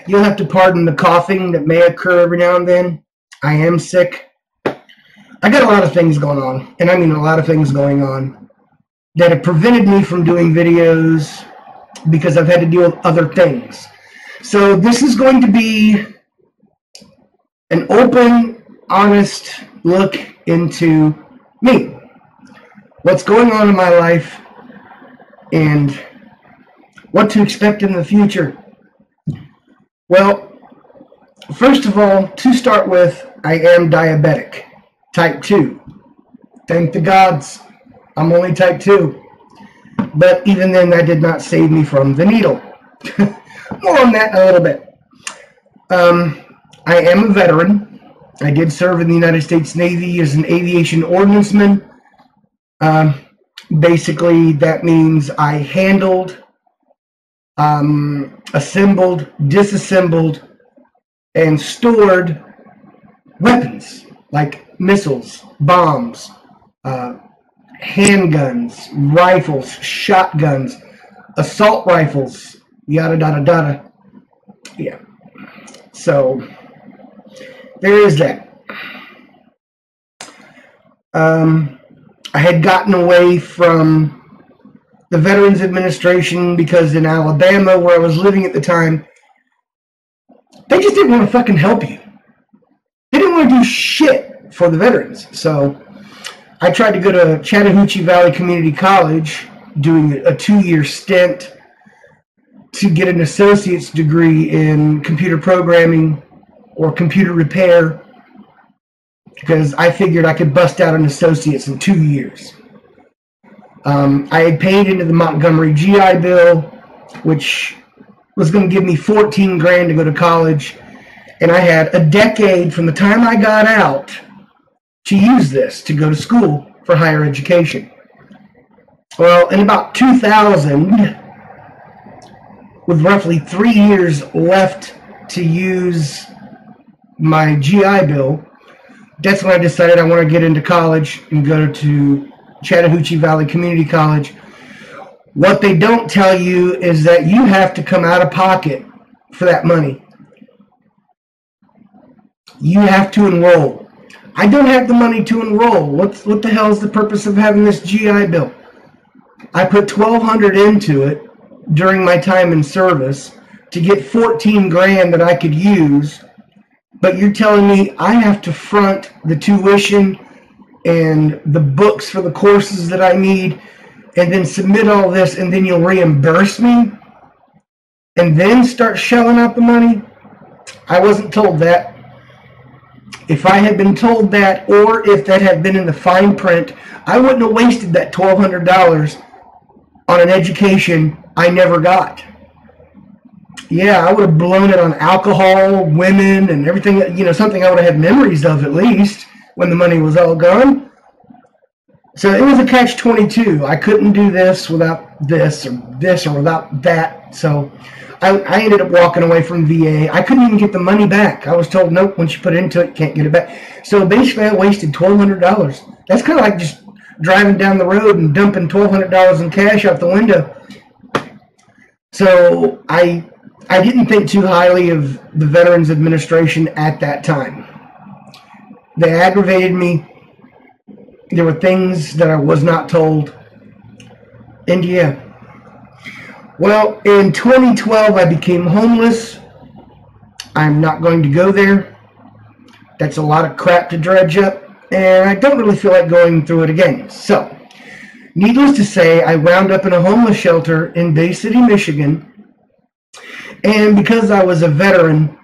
You'll have to pardon the coughing that may occur every now and then. I am sick. I got a lot of things going on, and I mean a lot of things going on, that have prevented me from doing videos because I've had to deal with other things. So this is going to be an open, honest look into me, what's going on in my life, and what to expect in the future. Well, first of all, to start with, I am diabetic, type 2. Thank the gods, I'm only type 2. But even then, that did not save me from the needle. More on that in a little bit. I am a veteran. I did serve in the United States Navy as an aviation ordnanceman. Basically, that means I handled, assembled, disassembled, and stored weapons like missiles, bombs, handguns, rifles, shotguns, assault rifles, yada yada yada. Yeah. So there is that. I had gotten away from the Veterans Administration because in Alabama, where I was living at the time, they just didn't want to fucking help you. They didn't want to do shit for the veterans. So I tried to go to Chattahoochee Valley Community College, doing a 2-year stint to get an associate's degree in computer programming or computer repair, because I figured I could bust out an associate's in 2 years. I had paid into the Montgomery GI Bill, which was going to give me $14 grand to go to college, and I had a decade from the time I got out to use this to go to school for higher education. Well, in about 2000, with roughly 3 years left to use my GI Bill, that's when I decided I want to get into college and go to Chattahoochee Valley Community College. What they don't tell you is that you have to come out of pocket for that money. You have to enroll. I don't have the money to enroll. What the hell is the purpose of having this GI Bill? I put $1,200 into it during my time in service to get $14 grand that I could use, but you're telling me I have to front the tuition and the books for the courses that I need, and then submit all this, and then you'll reimburse me, and then start shelling out the money? I wasn't told that. If I had been told that, or if that had been in the fine print, I wouldn't have wasted that $1,200 on an education I never got. Yeah, I would have blown it on alcohol, women, and everything, something I would have had memories of at least when the money was all gone. So it was a catch-22. I couldn't do this without this or without that. So I ended up walking away from VA. I couldn't even get the money back. I was told, nope, once you put it into it, you can't get it back. So basically I wasted $1,200. That's kind of like just driving down the road and dumping $1,200 in cash out the window. So I didn't think too highly of the Veterans Administration at that time. They aggravated me. There were things that I was not told. And yeah. Well, in 2012, I became homeless. I'm not going to go there. That's a lot of crap to dredge up, and I don't really feel like going through it again. So, needless to say, I wound up in a homeless shelter in Bay City, Michigan. And because I was a veteran,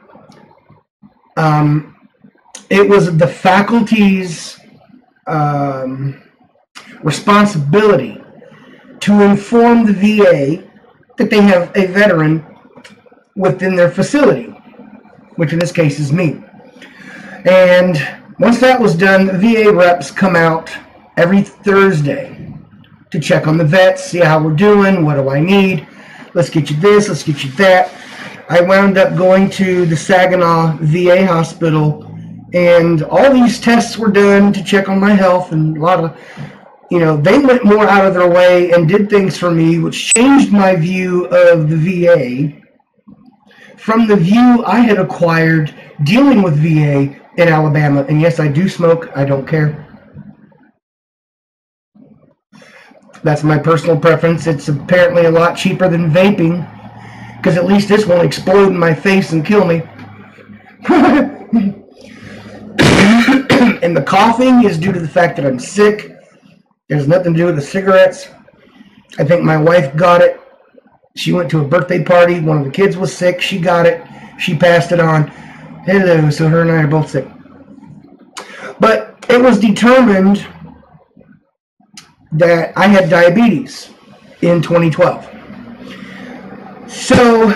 it was the faculty's responsibility to inform the VA that they have a veteran within their facility, which in this case is me. And once that was done, the VA reps come out every Thursday to check on the vets, see how we're doing, what do I need, let's get you this, let's get you that. I wound up going to the Saginaw VA hospital, and all these tests were done to check on my health, and a lot of, they went more out of their way and did things for me, which changed my view of the VA from the view I had acquired dealing with VA in Alabama, and yes, I do smoke, I don't care. That's my personal preference. It's apparently a lot cheaper than vaping, because at least this won't explode in my face and kill me. And the coughing is due to the fact that I'm sick. There's nothing to do with the cigarettes. I think my wife got it. She went to a birthday party. One of the kids was sick. She got it. She passed it on. Hello, so her and I are both sick. But it was determined that I had diabetes in 2012. So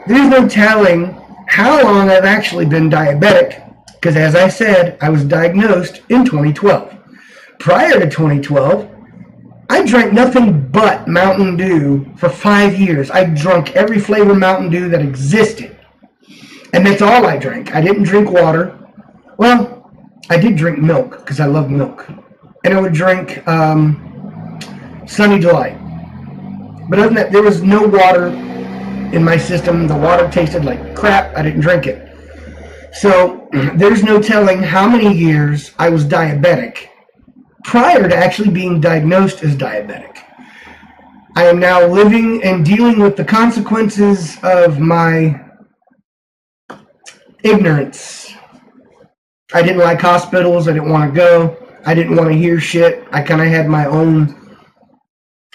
there's no telling how long I've actually been diabetic, because as I said, I was diagnosed in 2012. Prior to 2012, I drank nothing but Mountain Dew for 5 years. I drank every flavor Mountain Dew that existed. And that's all I drank. I didn't drink water. Well, I did drink milk because I love milk. And I would drink Sunny Delight. But other than that, there was no water in my system. The water tasted like crap. I didn't drink it. So there's no telling how many years I was diabetic prior to actually being diagnosed as diabetic. I am now living and dealing with the consequences of my ignorance. I didn't like hospitals. I didn't want to go. I didn't want to hear shit. I kind of had my own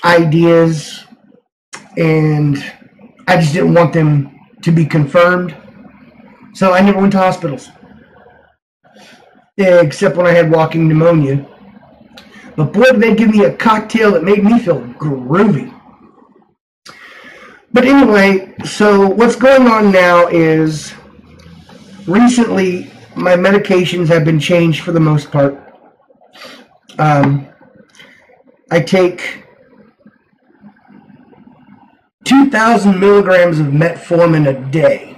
ideas, and I just didn't want them to be confirmed. So I never went to hospitals, except when I had walking pneumonia. But boy, did they give me a cocktail that made me feel groovy. But anyway, so what's going on now is recently my medications have been changed for the most part. I take 2,000 milligrams of metformin a day.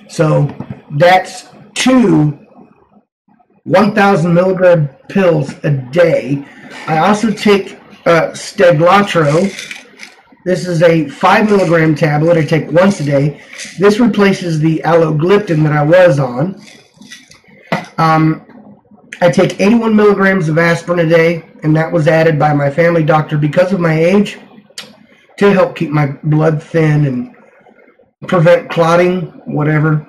So that's 2 1,000 milligram pills a day. I also take Steglatro. This is a 5 milligram tablet I take once a day. This replaces the Alogliptin that I was on. I take 81 milligrams of aspirin a day, and that was added by my family doctor because of my age to help keep my blood thin and prevent clotting, whatever.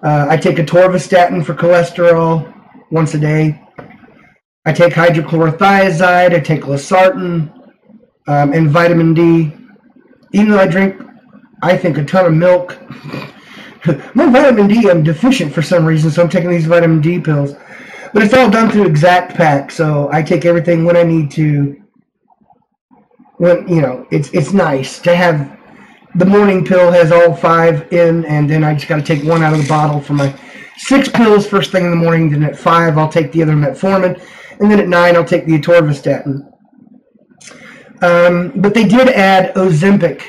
I take atorvastatin for cholesterol once a day. I take hydrochlorothiazide, I take losartan, and vitamin D. Even though I drink, I think, a ton of milk, my vitamin D, I'm deficient for some reason, so I'm taking these vitamin D pills. But it's all done through Exact Pack, so I take everything when I need to. When, you know, it's nice to have the morning pill has all 5 in, and then I just got to take 1 out of the bottle for my 6 pills first thing in the morning. Then at 5, I'll take the other metformin, and then at 9, I'll take the atorvastatin. But they did add Ozempic,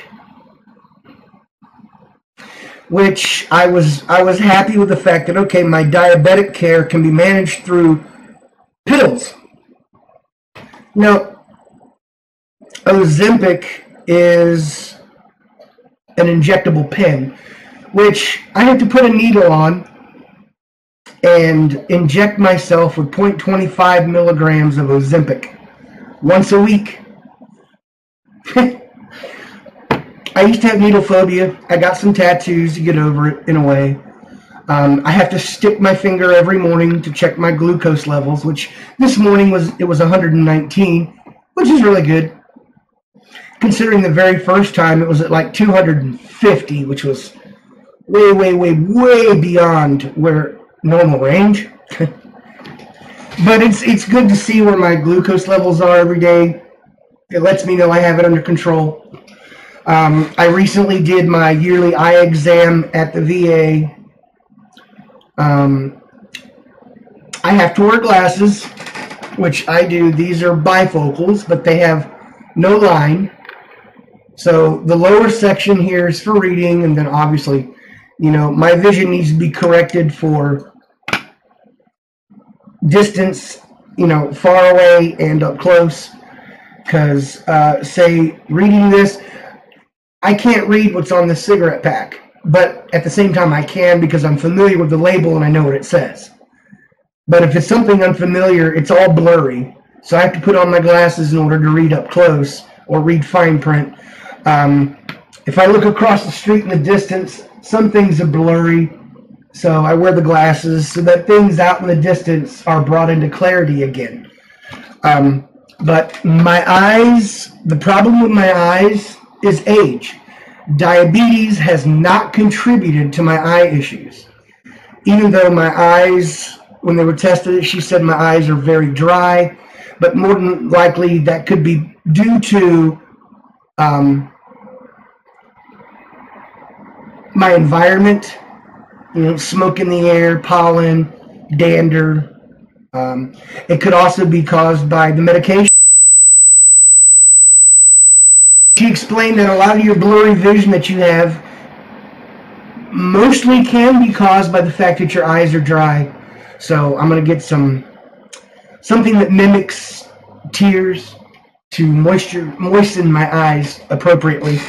which I was happy with the fact that, okay, my diabetic care can be managed through pills. Now, Ozempic is an injectable pen, which I have to put a needle on and inject myself with 0.25 milligrams of Ozempic once a week. I used to have needle phobia. I got some tattoos to get over it in a way. I have to stick my finger every morning to check my glucose levels, which this morning was 119, which is really good. Considering the very first time it was at like 250, which was way, way, way, way beyond where normal range. But it's good to see where my glucose levels are every day. It lets me know I have it under control. I recently did my yearly eye exam at the VA. I have to wear glasses, which I do. These are bifocals, but they have no line. So the lower section here is for reading, and then obviously, you know, my vision needs to be corrected for distance, you know, far away and up close. Because, say, reading this, I can't read what's on the cigarette pack. but at the same time I can because I'm familiar with the label and I know what it says. But if it's something unfamiliar, it's all blurry. So I have to put on my glasses in order to read up close or read fine print. If I look across the street in the distance, some things are blurry. So I wear the glasses so that things out in the distance are brought into clarity again. But my eyes, the problem with my eyes is age. Diabetes has not contributed to my eye issues. Even though my eyes, when they were tested, she said my eyes are very dry, but more than likely that could be due to my environment, smoke in the air, pollen, dander. It could also be caused by the medication. She explained that a lot of your blurry vision that you have mostly can be caused by the fact that your eyes are dry. So I'm going to get something that mimics tears to moisten my eyes appropriately.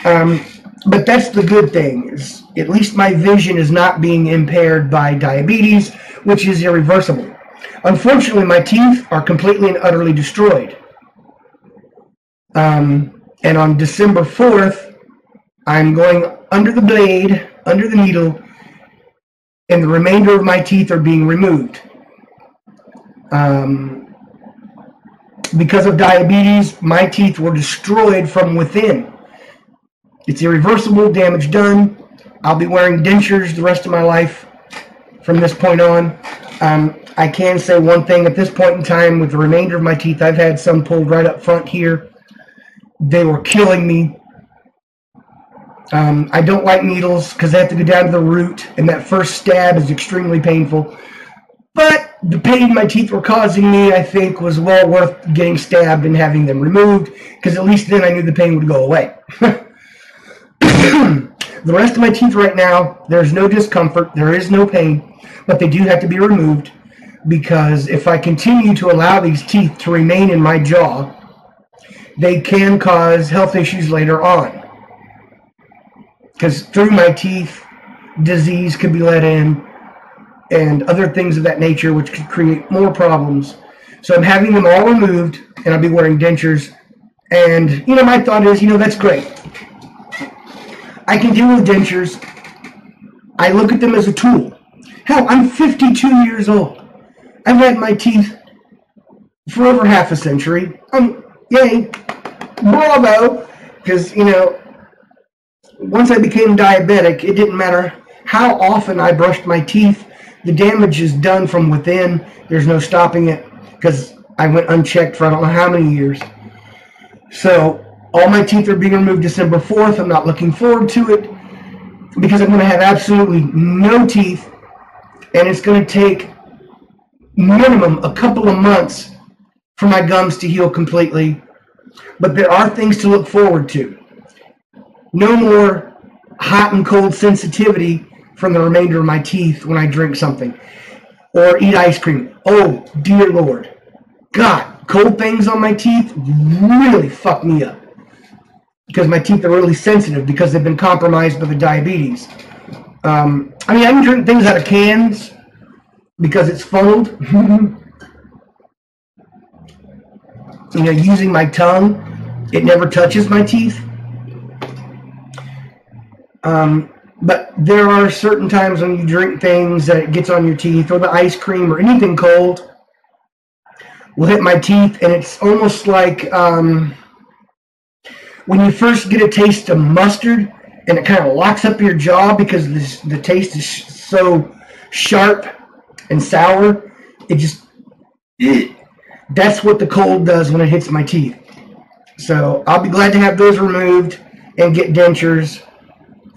But that's the good thing, is at least my vision is not being impaired by diabetes, which is irreversible. Unfortunately, my teeth are completely and utterly destroyed. And on December 4th, I'm going under the blade, under the needle, and the remainder of my teeth are being removed. Because of diabetes, my teeth were destroyed from within. It's irreversible, damage done. I'll be wearing dentures the rest of my life from this point on. I can say one thing at this point in time with the remainder of my teeth. I've had some pulled right up front here. They were killing me. I don't like needles because I have to go down to the root, and that first stab is extremely painful. But the pain my teeth were causing me, I think, was well worth getting stabbed and having them removed, because at least then I knew the pain would go away. The rest of my teeth right now, there's no discomfort, there is no pain, but they do have to be removed, because if I continue to allow these teeth to remain in my jaw, they can cause health issues later on. Because through my teeth, disease could be let in, and other things of that nature, which could create more problems. So I'm having them all removed, and I'll be wearing dentures. And, my thought is, that's great. I can deal with dentures. I look at them as a tool. Hell, I'm 52 years old. I've had my teeth for over half a century. Yay, bravo, because, once I became diabetic, it didn't matter how often I brushed my teeth. The damage is done from within. There's no stopping it, because I went unchecked for I don't know how many years. So all my teeth are being removed December 4th. I'm not looking forward to it, because I'm going to have absolutely no teeth, and it's going to take minimum a couple of months for my gums to heal completely. But there are things to look forward to. No more hot and cold sensitivity from the remainder of my teeth when I drink something or eat ice cream. Oh, dear Lord. God, cold things on my teeth really fuck me up, because my teeth are really sensitive because they've been compromised by the diabetes. I can drink things out of cans because it's funneled. Using my tongue, it never touches my teeth. But there are certain times when you drink things that it gets on your teeth, or the ice cream or anything cold will hit my teeth, and it's almost like when you first get a taste of mustard and it kind of locks up your jaw because the taste is so sharp and sour. That's what the cold does when it hits my teeth. So I'll be glad to have those removed and get dentures.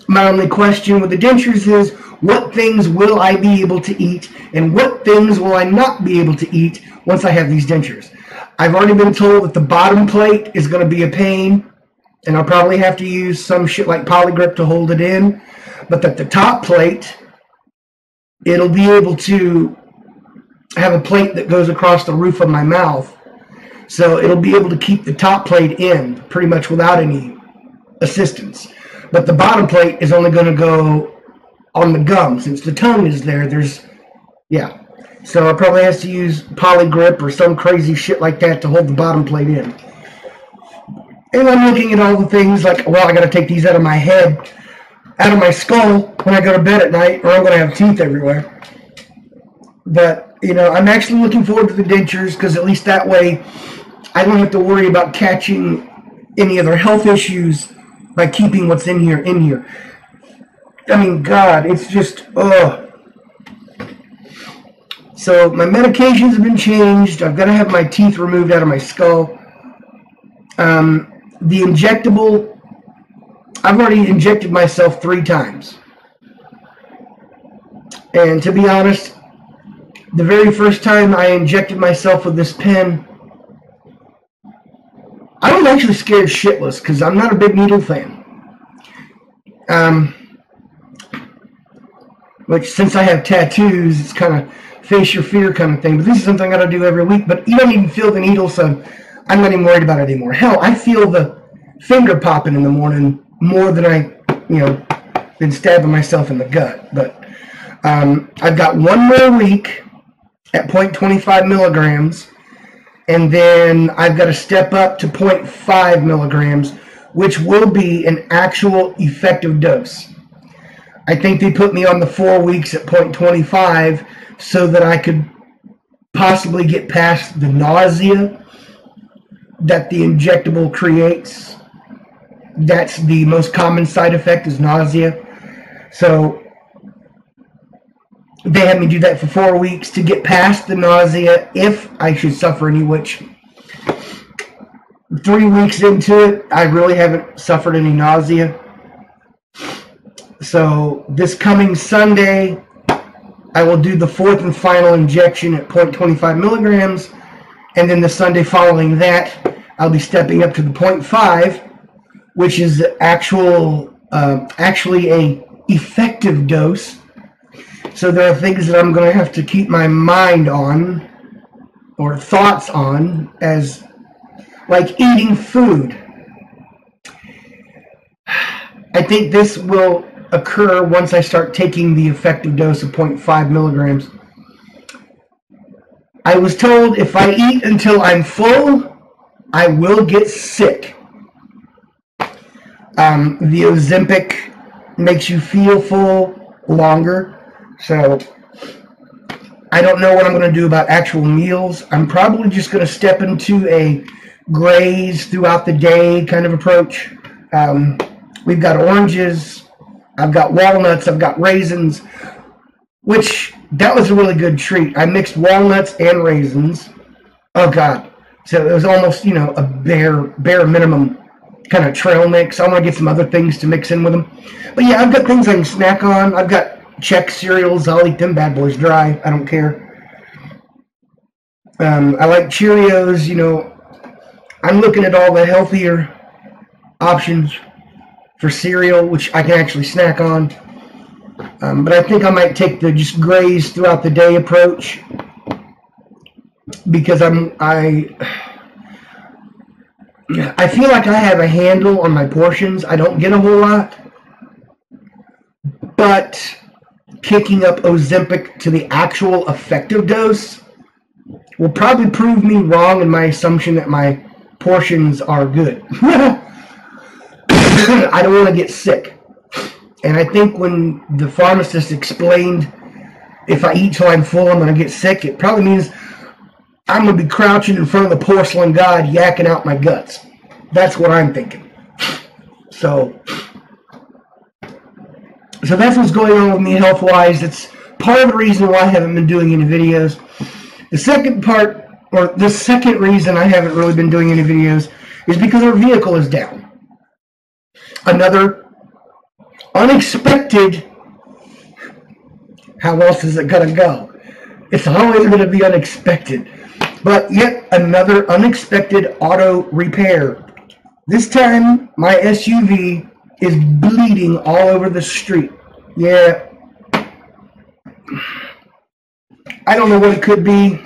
My only question with the dentures is, what things will I be able to eat, and what things will I not be able to eat once I have these dentures? I've already been told that the bottom plate is going to be a pain, and I'll probably have to use some shit like Polygrip to hold it in, but that the top plate, it'll be able to have a plate that goes across the roof of my mouth, so it'll be able to keep the top plate in pretty much without any assistance. But the bottom plate is only going to go on the gum. Since the tongue is there, yeah. So I probably has to use poly grip or some crazy shit like that to hold the bottom plate in. And I'm looking at all the things like, well, I got to take these out of my head, out of my skull when I go to bed at night, or I'm going to have teeth everywhere. But, you know, I'm actually looking forward to the dentures because at least that way I don't have to worry about catching any other health issues by keeping what's in here in here. I mean, God, it's just, ugh. So my medications have been changed. I've got to have my teeth removed out of my skull. The injectable, I've already injected myself 3 times. And to be honest, the very first time I injected myself with this pen, I was actually scared shitless because I'm not a big needle fan. Which, since I have tattoos, it's kind of face your fear kind of thing. But this is something I got to do every week. But you don't even feel the needle, so I'm not even worried about it anymore. Hell, I feel the finger popping in the morning more than been stabbing myself in the gut. But I've got 1 more week at 0.25 milligrams, and then I've got to step up to 0.5 milligrams, which will be an actual effective dose. I think they put me on the 4 weeks at 0.25 so that I could possibly get past the nausea that the injectable creates. That's the most common side effect, is nausea. So they had me do that for 4 weeks to get past the nausea if I should suffer any, which 3 weeks into it, I really haven't suffered any nausea. So this coming Sunday, I will do the 4th and final injection at 0.25 milligrams. And then the Sunday following that, I'll be stepping up to the 0.5, which is actually a effective dose. So there are things that I'm going to have to keep my mind on, or thoughts on, as like eating food. I think this will occur once I start taking the effective dose of 0.5 milligrams. I was told if I eat until I'm full, I will get sick. The Ozempic makes you feel full longer. So I don't know what I'm going to do about actual meals. I'm probably just going to step into a graze throughout the day kind of approach. We've got oranges, I've got walnuts, I've got raisins, which that was a really good treat. I mixed walnuts and raisins. Oh God. So it was almost, a bare minimum kind of trail mix. I want to get some other things to mix in with them. But yeah, I've got things I can snack on. I've got Chex cereals. I'll eat them bad boys dry. I don't care. I like Cheerios. I'm looking at all the healthier options for cereal, which I can actually snack on. But I think I might take the just graze throughout the day approach, because I feel like I have a handle on my portions. I don't get a whole lot, but kicking up Ozempic to the actual effective dose will probably prove me wrong in my assumption that my portions are good. I don't want to get sick. And I think when the pharmacist explained if I eat till I'm full, I'm going to get sick, it probably means I'm going to be crouching in front of the porcelain god yakking out my guts. That's what I'm thinking. So that's what's going on with me health-wise. It's part of the reason why I haven't been doing any videos. The second reason I haven't really been doing any videos is because our vehicle is down. Another unexpected, how else is it going to go? It's always going to be unexpected. But yet another unexpected auto repair. This time, my SUV is bleeding all over the street. Yeah. I don't know what it could be.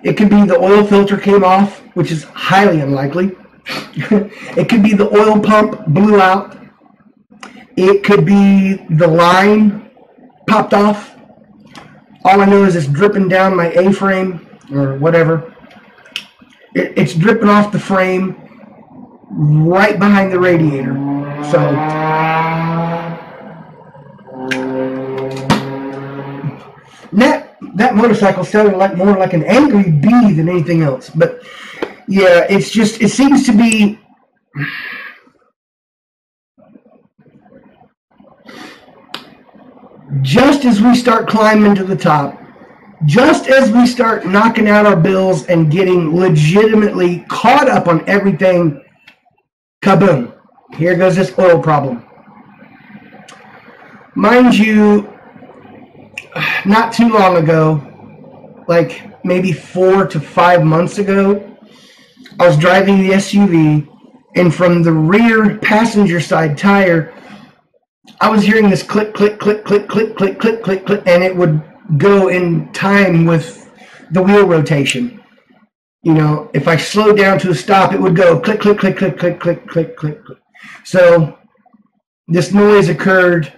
It could be the oil filter came off, which is highly unlikely. It could be the oil pump blew out. It could be the line popped off. All I know is it's dripping down my A-frame or whatever. It's dripping off the frame right behind the radiator. So that motorcycle sounded like more like an angry bee than anything else. But yeah, it seems to be just as we start climbing to the top, just as we start knocking out our bills and getting legitimately caught up on everything, kaboom, here goes this oil problem. Mind you, not too long ago, like maybe 4 to 5 months ago, I was driving the SUV, and from the rear passenger side tire, I was hearing this click, click, click, click, click, click, click, click, click, and it would go in time with the wheel rotation. You know, if I slowed down to a stop, it would go click, click, click, click, click, click, click, click, click. So this noise occurred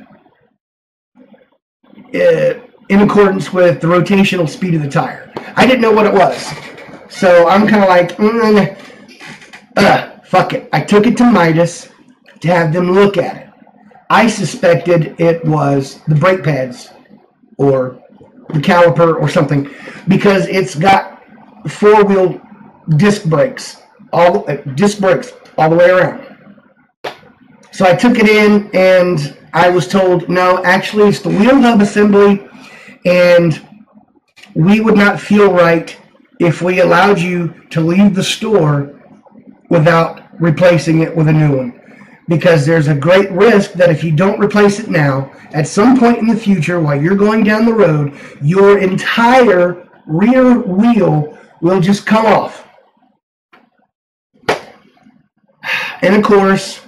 in accordance with the rotational speed of the tire. I didn't know what it was. So I'm kind of like, fuck it. I took it to Midas to have them look at it. I suspected it was the brake pads or the caliper or something, because it's got four-wheel disc brakes, all the way around. So I took it in, and I was told, no, actually it's the wheel hub assembly, and we would not feel right if we allowed you to leave the store without replacing it with a new one. Because there's a great risk that if you don't replace it now, at some point in the future, while you're going down the road, your entire rear wheel will just come off. And of course,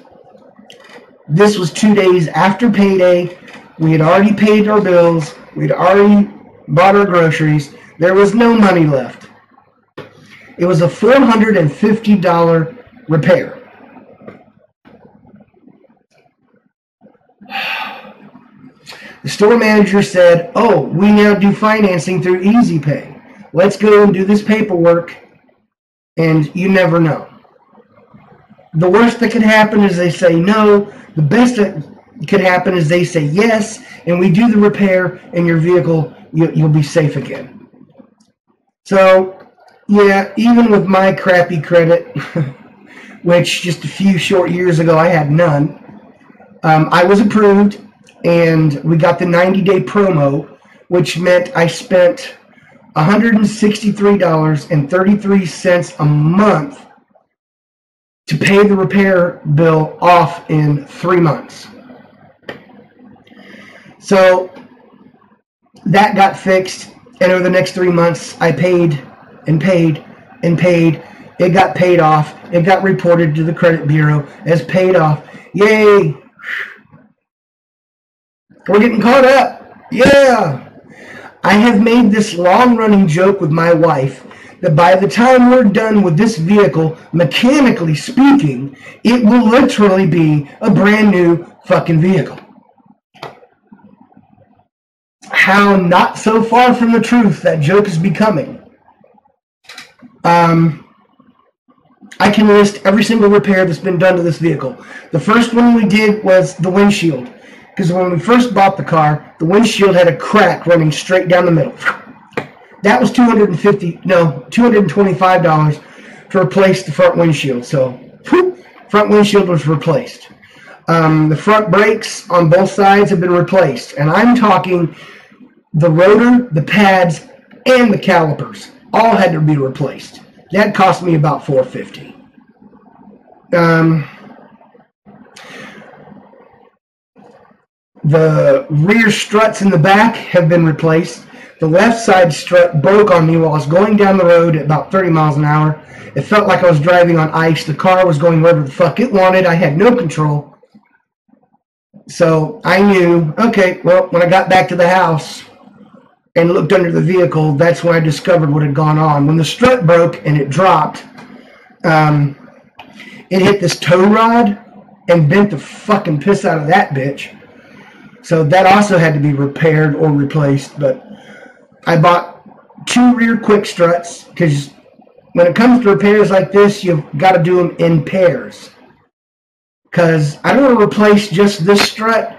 this was 2 days after payday. We had already paid our bills. We'd already bought our groceries. There was no money left. It was a $450 repair. The store manager said, oh, we now do financing through Easy Pay. Let's go and do this paperwork, and you never know. The worst that could happen is they say no. The best that could happen is they say yes, and we do the repair, and your vehicle, you'll be safe again. So, yeah, even with my crappy credit, which just a few short years ago I had none, I was approved, and we got the 90-day promo, which meant I spent $163.33 a month to pay the repair bill off in 3 months. So that got fixed, and over the next 3 months, I paid and paid and paid. It got paid off. It got reported to the credit bureau as paid off. Yay! We're getting caught up. Yeah! I have made this long-running joke with my wife that by the time we're done with this vehicle, mechanically speaking, it will literally be a brand new fucking vehicle. How not so far from the truth that joke is becoming. I can list every single repair that's been done to this vehicle. The first one we did was the windshield. Because when we first bought the car, the windshield had a crack running straight down the middle. That was $225 to replace the front windshield. So, front windshield was replaced. The front brakes on both sides have been replaced. And I'm talking the rotor, the pads, and the calipers. All had to be replaced. That cost me about $450. The rear struts in the back have been replaced. The left side strut broke on me while I was going down the road at about 30 miles an hour. It felt like I was driving on ice. The car was going wherever the fuck it wanted. I had no control. So I knew, okay, well, when I got back to the house and looked under the vehicle, that's when I discovered what had gone on. When the strut broke and it dropped, it hit this tow rod and bent the fucking piss out of that bitch. So that also had to be repaired or replaced. But I bought 2 rear quick struts because when it comes to repairs like this, you've got to do them in pairs. Because I don't want to replace just this strut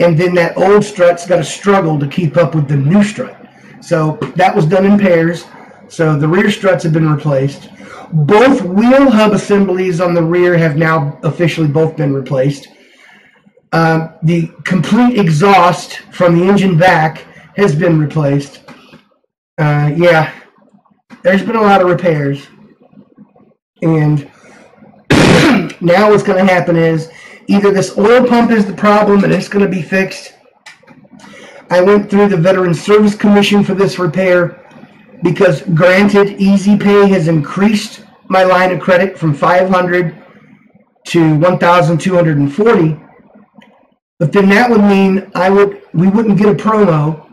and then that old strut's got to struggle to keep up with the new strut. So that was done in pairs. So the rear struts have been replaced. Both wheel hub assemblies on the rear have now officially both been replaced. The complete exhaust from the engine back has been replaced. Yeah, there's been a lot of repairs. And now what's going to happen is either this oil pump is the problem and it's going to be fixed. I went through the Veterans Service Commission for this repair because granted Easy Pay has increased my line of credit from $500 to $1,240. But then that would mean we wouldn't get a promo.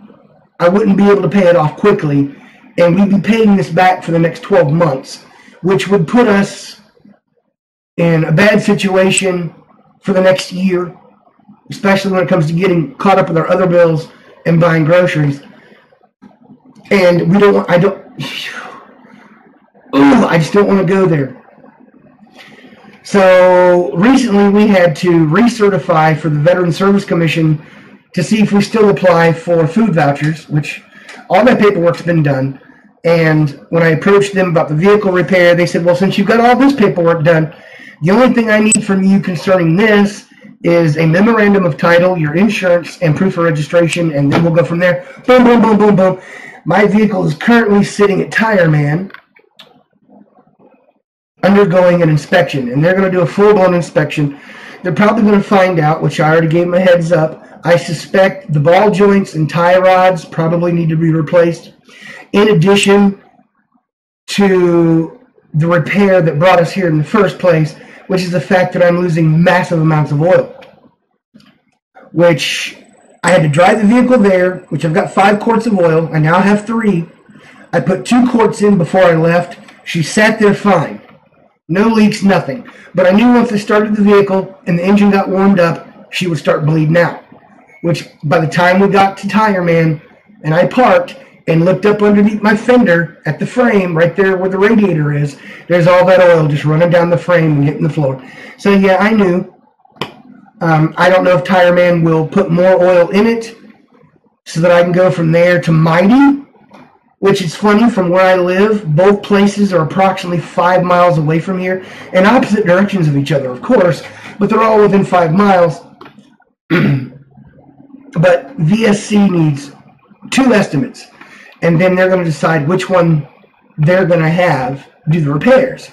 I wouldn't be able to pay it off quickly, and we'd be paying this back for the next 12 months, which would put us in a bad situation for the next year, especially when it comes to getting caught up with our other bills and buying groceries. And I just don't want to go there. So recently we had to recertify for the Veterans Service Commission to see if we still apply for food vouchers, which all that paperwork's been done. And when I approached them about the vehicle repair, they said, well, since you've got all this paperwork done, the only thing I need from you concerning this is a memorandum of title, your insurance, and proof of registration, and then we'll go from there. Boom, boom, boom, boom, boom. My vehicle is currently sitting at Tire Man, undergoing an inspection, and they're going to do a full-blown inspection. They're probably going to find out, which I already gave them a heads up, I suspect the ball joints and tie rods probably need to be replaced, in addition to the repair that brought us here in the first place, which is the fact that I'm losing massive amounts of oil, which I had to drive the vehicle there, which I've got 5 quarts of oil. I now have 3. I put 2 quarts in before I left. She sat there fine. No leaks, nothing. But I knew once I started the vehicle and the engine got warmed up, she would start bleeding out. Which, by the time we got to Tire Man and I parked and looked up underneath my fender at the frame, right there where the radiator is, there's all that oil just running down the frame and hitting the floor. So yeah, I knew. I don't know if Tire Man will put more oil in it so that I can go from there to Mighty, which is funny, from where I live, both places are approximately 5 miles away from here, in opposite directions of each other, of course, but they're all within 5 miles. But VSC needs 2 estimates, and then they're going to decide which one they're going to have do the repairs.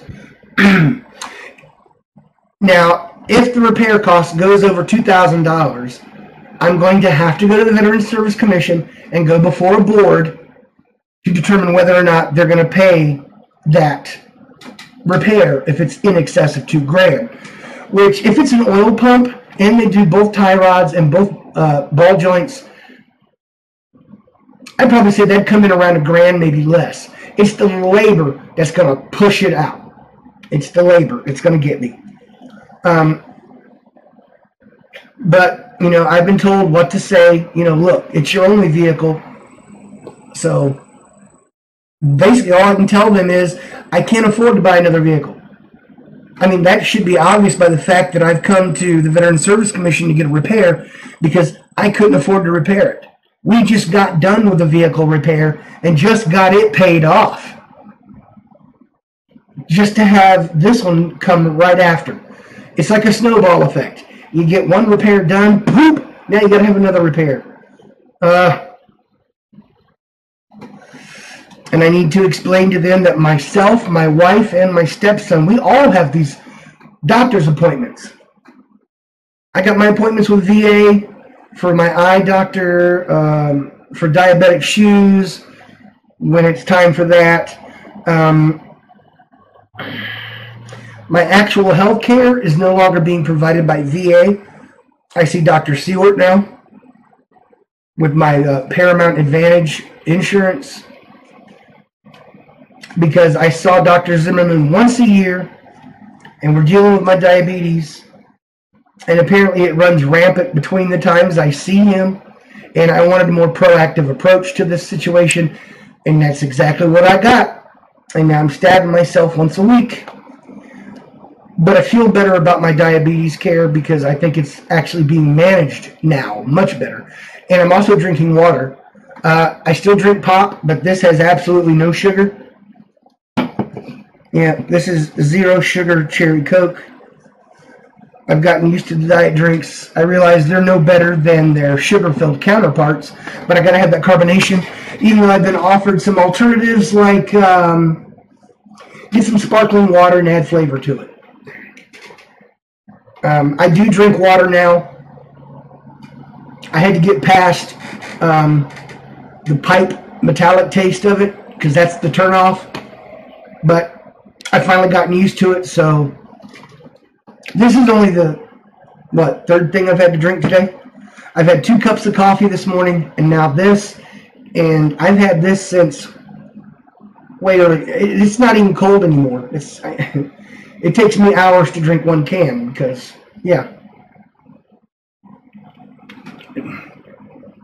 Now, if the repair cost goes over $2,000, I'm going to have to go to the Veterans Service Commission and go before a board to determine whether or not they're going to pay that repair if it's in excess of $2,000. Which, if it's an oil pump and they do both tie rods and both ball joints, I'd probably say that'd come in around $1,000, maybe less. It's the labor that's going to push it out. It's the labor. It's going to get me. But, you know, I've been told what to say. You know, look, it's your only vehicle. So, basically all I can tell them is I can't afford to buy another vehicle. I mean, that should be obvious by the fact that I've come to the Veterans Service Commission to get a repair because I couldn't afford to repair it. We just got done with the vehicle repair and just got it paid off. Just to have this one come right after. It's like a snowball effect. You get one repair done, boop, now you got to have another repair. And I need to explain to them that myself, my wife, and my stepson, we all have these doctor's appointments. I got my appointments with VA for my eye doctor, for diabetic shoes, when it's time for that. My actual health care is no longer being provided by VA. I see Dr. Seward now with my Paramount Advantage insurance because I saw Dr. Zimmerman once a year and we're dealing with my diabetes. And apparently it runs rampant between the times I see him, and I wanted a more proactive approach to this situation, and that's exactly what I got. And now I'm stabbing myself once a week. But I feel better about my diabetes care because I think it's actually being managed now much better. And I'm also drinking water. I still drink pop, but this has absolutely no sugar. Yeah, this is 0 sugar cherry Coke. I've gotten used to the diet drinks. I realize they're no better than their sugar-filled counterparts, but I gotta have that carbonation. Even though I've been offered some alternatives like get some sparkling water and add flavor to it. I do drink water now. I had to get past the pipe metallic taste of it because that's the turnoff. But I finally gotten used to it, so this is only the, third thing I've had to drink today? I've had 2 cups of coffee this morning, and now this, and I've had this since way early. It's not even cold anymore. It takes me hours to drink 1 can, because, yeah.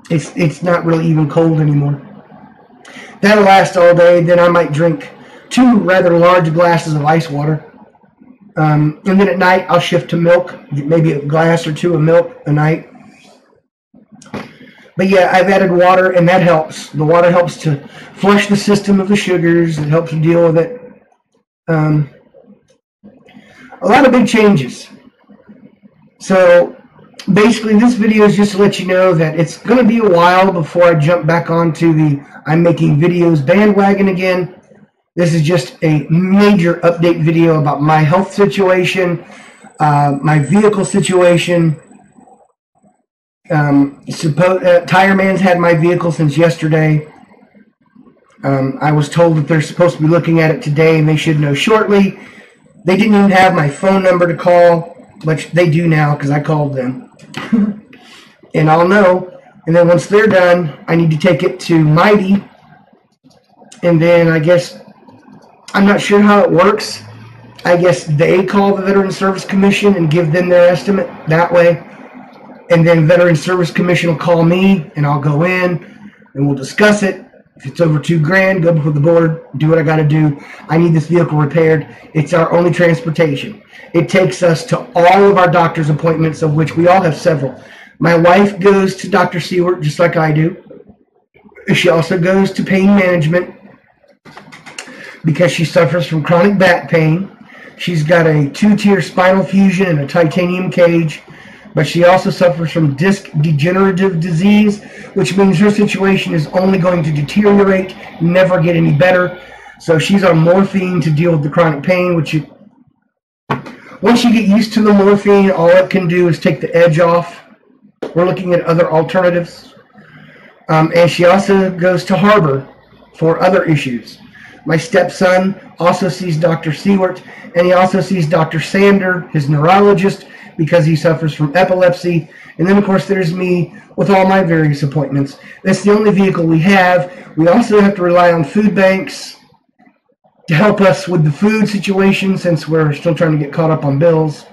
It's not really even cold anymore. That'll last all day, then I might drink 2 rather large glasses of ice water. And then at night, I'll shift to milk, maybe a glass or 2 of milk a night. But yeah, I've added water, and that helps. The water helps to flush the system of the sugars. It helps to deal with it. A lot of big changes. So basically, this video is just to let you know that it's going to be a while before I jump back onto the I'm making videos bandwagon again. This is just a major update video about my health situation, my vehicle situation. Tire Man's had my vehicle since yesterday. I was told that they're supposed to be looking at it today, and they should know shortly. They didn't even have my phone number to call, which they do now because I called them. And I'll know. And then once they're done, I need to take it to Mighty. And then I guess, I'm not sure how it works. I guess they call the Veterans Service Commission and give them their estimate that way. And then Veterans Service Commission will call me, and I'll go in, and we'll discuss it. If it's over $2,000, go before the board, do what I got to do. I need this vehicle repaired. It's our only transportation. It takes us to all of our doctor's appointments, of which we all have several. My wife goes to Dr. Seward, just like I do. She also goes to pain management because she suffers from chronic back pain. She's got a 2-tier spinal fusion and a titanium cage. But she also suffers from disc degenerative disease, which means her situation is only going to deteriorate, never get any better. So she's on morphine to deal with the chronic pain, which once you get used to the morphine, all it can do is take the edge off. We're looking at other alternatives. And she also goes to Harbor for other issues. My stepson also sees Dr. Seward, and he also sees Dr. Sander, his neurologist, because he suffers from epilepsy. And then, of course, there's me with all my various appointments. That's the only vehicle we have. We also have to rely on food banks to help us with the food situation since we're still trying to get caught up on bills.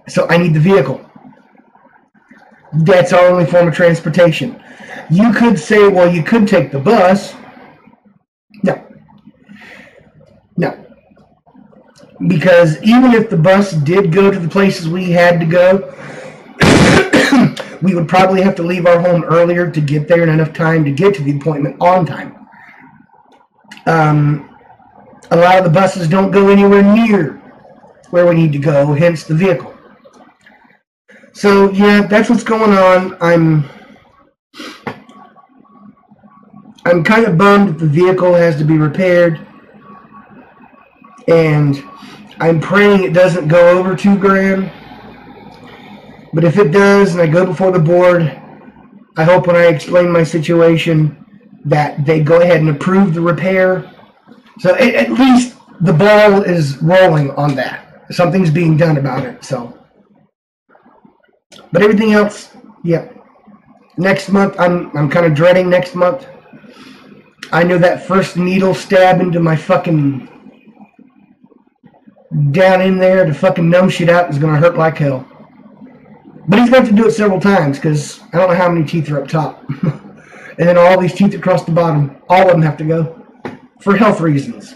So I need the vehicle. That's our only form of transportation. You could say, well, you could take the bus. No. No. Because even if the bus did go to the places we had to go, we would probably have to leave our home earlier to get there in enough time to get to the appointment on time. A lot of the buses don't go anywhere near where we need to go, hence the vehicle. So, yeah, that's what's going on. I'm kind of bummed that the vehicle has to be repaired, and I'm praying it doesn't go over $2,000. But if it does, and I go before the board, I hope when I explain my situation that they go ahead and approve the repair. So at least the ball is rolling on that. Something's being done about it. So, but everything else, yep. Next month, I'm kind of dreading next month. I know that first needle stab into my fucking down in there to fucking numb shit out is going to hurt like hell. But he's going to have to do it several times because I don't know how many teeth are up top. And then all these teeth across the bottom, all of them have to go for health reasons.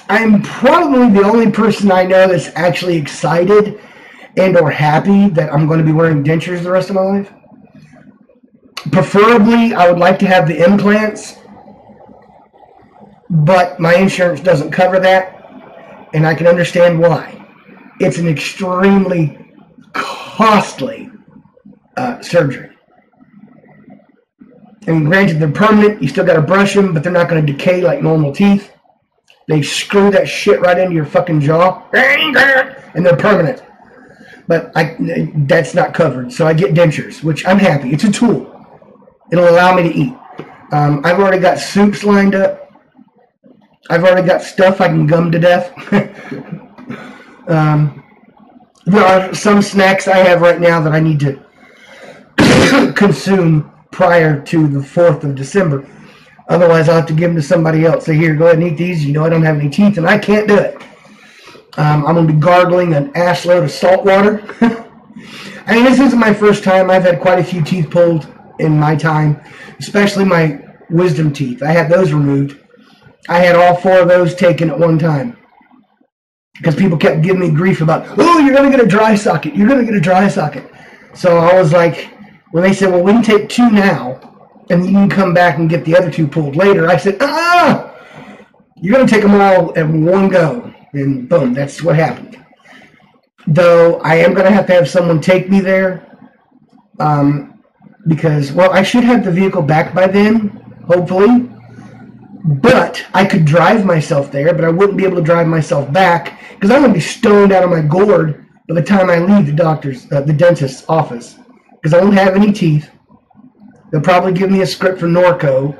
I'm probably the only person I know that's actually excited and or happy that I'm going to be wearing dentures the rest of my life. Preferably, I would like to have the implants, but my insurance doesn't cover that, and I can understand why. It's an extremely costly surgery. I mean, granted, they're permanent. You still got to brush them, but they're not going to decay like normal teeth. They screw that shit right into your fucking jaw, and they're permanent. But that's not covered, so I get dentures, which I'm happy. It's a tool. It'll allow me to eat. I've already got soups lined up. I've already got stuff I can gum to death. There are some snacks I have right now that I need to consume prior to the 4th of December. Otherwise, I'll have to give them to somebody else. Say, here, go ahead and eat these. You know I don't have any teeth, and I can't do it. I'm going to be gargling an ass load of salt water. I mean, this isn't my first time. I've had quite a few teeth pulled in my time, especially my wisdom teeth. I had those removed. I had all 4 of those taken at one time because people kept giving me grief about, oh, you're going to get a dry socket. You're going to get a dry socket. So I was like, when they said, well, we can take 2 now, and you can come back and get the other 2 pulled later, I said, you're going to take them all at one go. And boom, that's what happened. Though I am going to have someone take me there because, well, I should have the vehicle back by then, hopefully. But I could drive myself there, but I wouldn't be able to drive myself back because I'm going to be stoned out of my gourd by the time I leave the dentist's office because I won't have any teeth. They'll probably give me a script for Norco,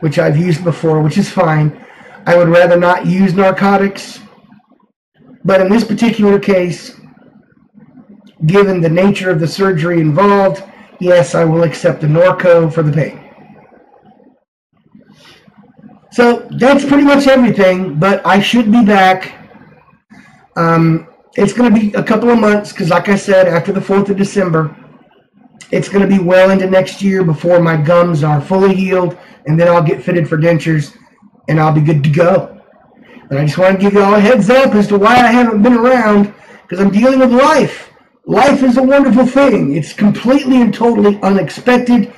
which I've used before, which is fine. I would rather not use narcotics. But in this particular case, given the nature of the surgery involved, yes, I will accept the Norco for the pain. So that's pretty much everything, but I should be back. It's going to be a couple of months because, like I said, after the 4th of December, it's going to be well into next year before my gums are fully healed, and then I'll get fitted for dentures, and I'll be good to go. But I just want to give you all a heads up as to why I haven't been around, because I'm dealing with life. Life is a wonderful thing. It's completely and totally unexpected,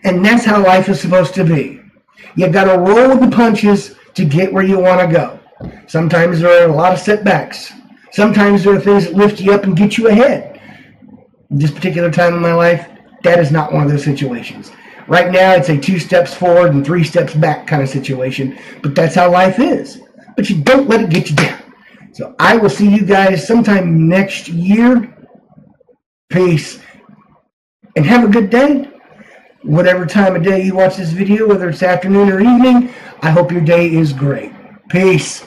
and that's how life is supposed to be. You've got to roll with the punches to get where you want to go. Sometimes there are a lot of setbacks. Sometimes there are things that lift you up and get you ahead. This particular time in my life, that is not one of those situations. Right now, it's a 2 steps forward and 3 steps back kind of situation, but that's how life is. But you don't let it get you down. So I will see you guys sometime next year. Peace. And have a good day. Whatever time of day you watch this video, whether it's afternoon or evening, I hope your day is great. Peace.